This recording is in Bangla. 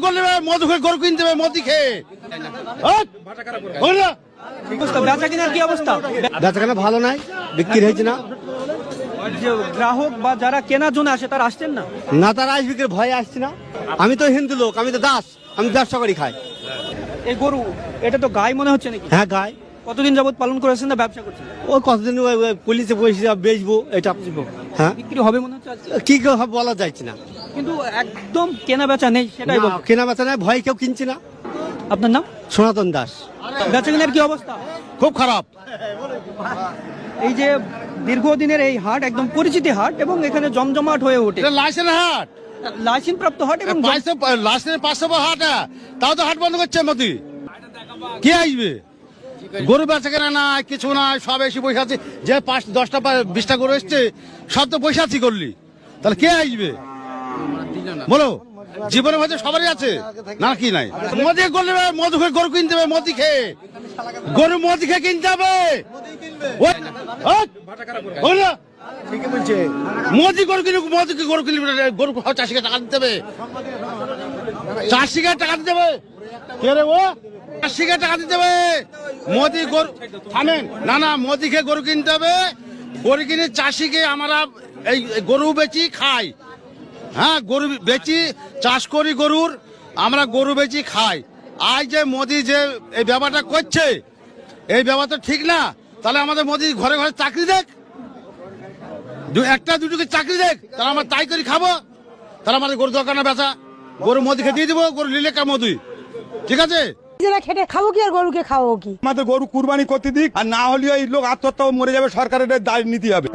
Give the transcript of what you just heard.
করলে মধু খেয়ে গরু কিনতে হবে মদি খেয়ে বেচা কেনার কি অবস্থা? বেচাকেনা ভালো নাই, বিক্রি হয়েছে না। যে গ্রাহক বা যারা কেনার জন্য আসে তারা আসছেন না। না, তার আইস বিক্রির ভয়ে আসছে না। আমি তো হিন্দু লোক, আমি তো দাস, আমি ব্যবসা করি খাই। এই গরু এটা তো গাই মনে হচ্ছে নাকি? হ্যাঁ, গাই। কতদিন যাবত পালন করেছেন না ব্যবসা করছেন? ও কতদিন ওই পুলিশে বসে বেচবো, এটা হ্যাঁ বিক্রি হবে মনে হচ্ছে আজকে? কি হবে বলা যাচ্ছে না। কিন্তু একদম কেনা বেচা নেই, সেটাই বলবো। কেনা বেচা নাই, ভয় কেউ কিনছে না। আপনার নাম? সনাতন দাস। বেচা কেনার কি অবস্থা? খুব খারাপ। এই যে দীর্ঘদিনের এই হাট একদম পরিচিতি হাট এবং এখানে জমজমাট হয়ে ওঠে। লাইসেন্স হাট, লাইসেন্স প্রাপ্ত হাট এবং লাইসেন্স 500 হাট, তাও তো হাট বন্ধ করছে মোদি। কে আসবে? গরু বেচা কেনা নাই, কিছু নাই, সব এসে বসে আছে। যে 5-10টা 20টা গরু এসছে, সব তো বসে আছি করলি, তাহলে কে আসবে বলো? জীবনের মধ্যে সবারই আছে না, কি নাই? মদি করলে মধু খেয়ে গরু কিনতে হবে মদি খেয়ে, গরু মদি খেয়ে কিনতে হবে। মোদি গরু কিনে গরু কিনবে, গরু চাষিকে টাকা দিতে হবে, চাষিকে টাকা দিতে হবে। কে রে ও? চাষিকে টাকা দিতে হবে। মোদি গরু থামেন না, না, মোদিকে গরু কিনতে হবে। গরু কিনে চাষিকে আমরা এই গরু বেচি খাই। হ্যাঁ, গরু বেচি, চাষ করি গরুর, আমরা গরু বেচি খাই। আজ যে মোদি যে এই ব্যাপারটা করছে, এই ব্যাপারটা ঠিক না। তাহলে আমাদের মোদি ঘরে ঘরে চাকরি দেখ, একটা দুটোকে চাকরি দেখ, তাহলে আমরা তাই করে খাবো। তাহলে আমাদের গরু দরকার না বেচা, গরু মোদিকে দিয়ে দিবো, গরু নিলে কা মধুই, ঠিক আছে? নিজেরা খেটে খাবো কি আর গরুকে খাবো কি? আমাদের গরু কুরবানি করতে দিক, আর না হলে এই লোক আত্মহত্যা মরে যাবে, সরকারের দায় নিতে হবে।